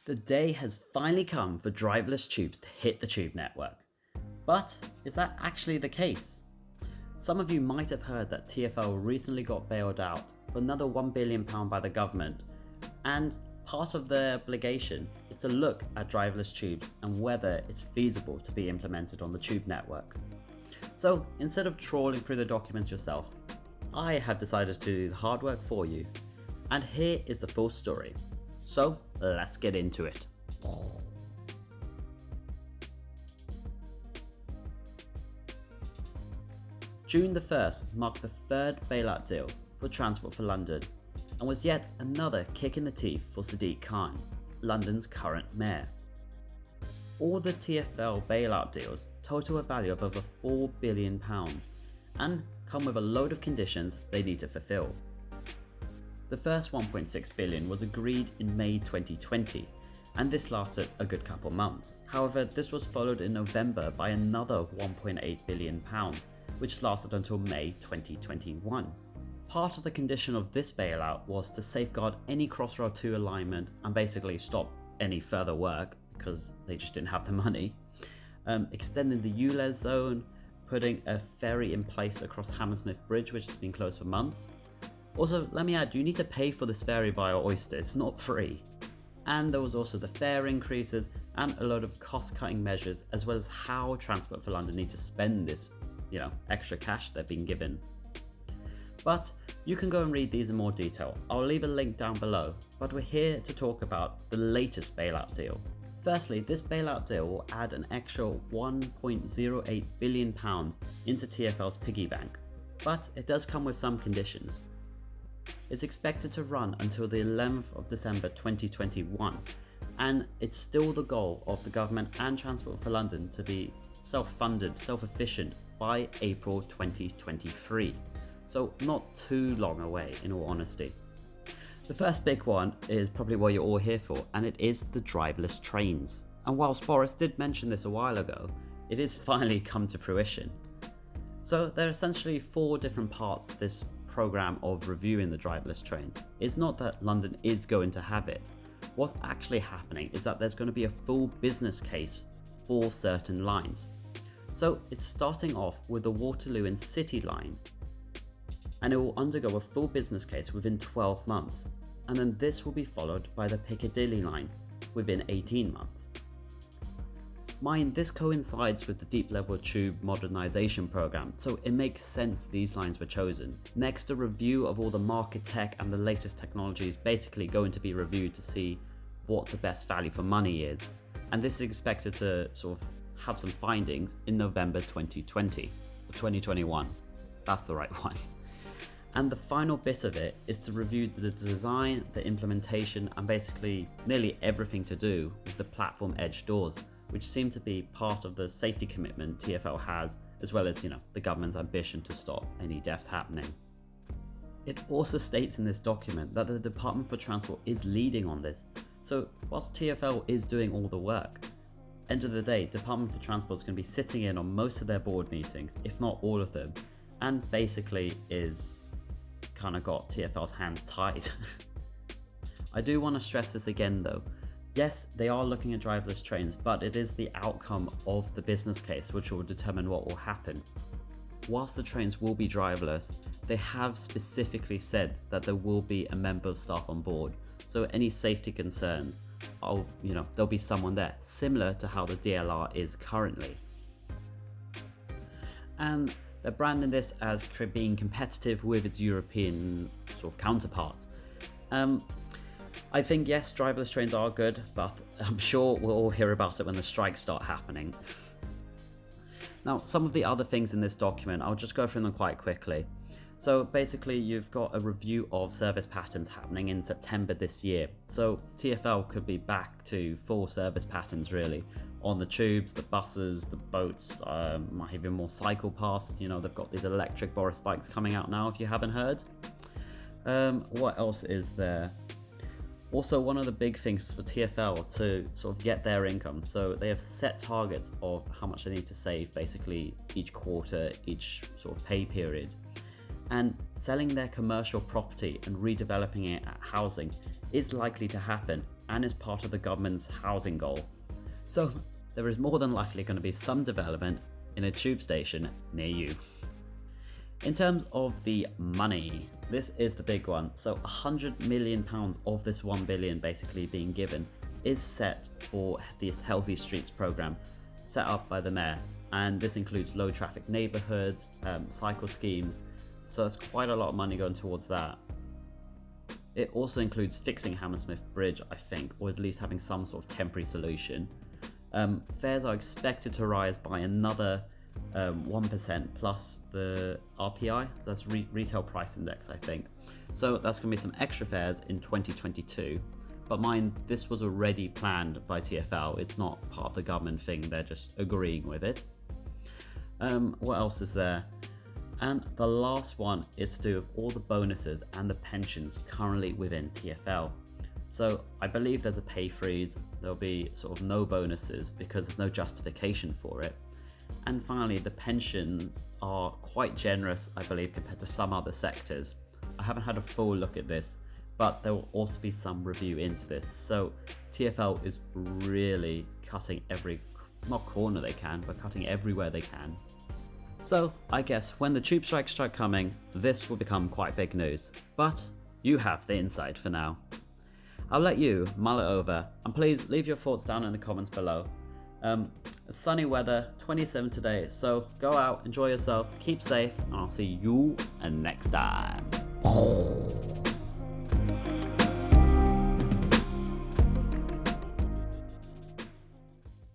The day has finally come for driverless tubes to hit the tube network. But is that actually the case? Some of you might have heard that TfL recently got bailed out for another £1 billion by the government, and part of their obligation is to look at driverless tubes and whether it's feasible to be implemented on the tube network. So instead of trawling through the documents yourself, I have decided to do the hard work for you, and here is the full story. So let's get into it. June the 1st marked the third bailout deal for Transport for London and was yet another kick in the teeth for Sadiq Khan, London's current mayor. All the TfL bailout deals total a value of over £4 billion and come with a load of conditions they need to fulfill. The first 1.6 billion was agreed in May 2020, and this lasted a good couple months. However, this was followed in November by another 1.8 billion pounds, which lasted until May 2021. Part of the condition of this bailout was to safeguard any Crossrail 2 alignment and basically stop any further work because they just didn't have the money, extending the ULEZ zone, putting a ferry in place across Hammersmith Bridge, which has been closed for months. Also, let me add, you need to pay for this ferry via Oyster, it's not free. And there was also the fare increases and a load of cost-cutting measures, as well as how Transport for London need to spend this, extra cash they've been given. But you can go and read these in more detail. I'll leave a link down below, but we're here to talk about the latest bailout deal. Firstly, this bailout deal will add an extra £1.08 billion into TfL's piggy bank, but it does come with some conditions. It's expected to run until the 11th of December 2021, and it's still the goal of the government and Transport for London to be self-funded, self-efficient by April 2023. So not too long away, in all honesty. The first big one is probably what you're all here for, and it is the driverless trains. And whilst Boris did mention this a while ago, it is finally come to fruition. So there are essentially 4 different parts to this program of reviewing the driverless trains. It's not that London is going to have it. What's actually happening is that there's going to be a full business case for certain lines. So it's starting off with the Waterloo and City line, and it will undergo a full business case within 12 months, and then this will be followed by the Piccadilly line within 18 months. Mind, this coincides with the Deep Level Tube Modernisation Programme, so it makes sense these lines were chosen. Next, a review of all the market tech and the latest technology is basically going to be reviewed to see what the best value for money is, and this is expected to sort of have some findings in November 2020, or 2021, that's the right one. And the final bit of it is to review the design, the implementation, and basically nearly everything to do with the platform edge doors, which seem to be part of the safety commitment TfL has, as well as, the government's ambition to stop any deaths happening. It also states in this document that the Department for Transport is leading on this. So whilst TfL is doing all the work, end of the day, Department for Transport is going to be sitting in on most of their board meetings, if not all of them, and basically is kind of got TfL's hands tied. I do want to stress this again though. Yes, they are looking at driverless trains, but it is the outcome of the business case which will determine what will happen. Whilst the trains will be driverless, they have specifically said that there will be a member of staff on board, so any safety concerns, there'll be someone there, similar to how the DLR is currently. And they're branding this as being competitive with its European sort of counterparts. I think yes, driverless trains are good, but I'm sure we'll all hear about it when the strikes start happening. Now, some of the other things in this document, I'll just go through them quite quickly. So basically, you've got a review of service patterns happening in September this year. So TfL could be back to full service patterns really, on the tubes, the buses, the boats, might even more cycle paths. They've got these electric Boris bikes coming out now, if you haven't heard. What else is there? Also, one of the big things for TfL to sort of get their income, so they have set targets of how much they need to save basically each quarter, each sort of pay period. And selling their commercial property and redeveloping it at housing is likely to happen, and is part of the government's housing goal. So there is more than likely going to be some development in a tube station near you. In terms of the money, this is the big one. So £100 million of this £1 billion basically being given is set for this Healthy Streets programme set up by the mayor, and this includes low traffic neighbourhoods, cycle schemes, so there's quite a lot of money going towards that. It also includes fixing Hammersmith Bridge, I think, or at least having some sort of temporary solution. Fares are expected to rise by another 1% plus the RPI, so that's Retail Price Index, I think. So that's going to be some extra fares in 2022. But mind, this was already planned by TfL. It's not part of the government thing, they're just agreeing with it. What else is there? And the last one is to do with all the bonuses and the pensions currently within TfL. So I believe there's a pay freeze, there'll be sort of no bonuses because there's no justification for it. And finally, the pensions are quite generous, I believe, compared to some other sectors. I haven't had a full look at this, but there will also be some review into this. So TfL is really cutting every, not corner they can, but cutting everywhere they can. So I guess when the tube strikes start coming, this will become quite big news. But you have the insight for now. I'll let you mull it over, and please leave your thoughts down in the comments below. Sunny weather, 27 today, so go out, enjoy yourself, keep safe, and I'll see you next time.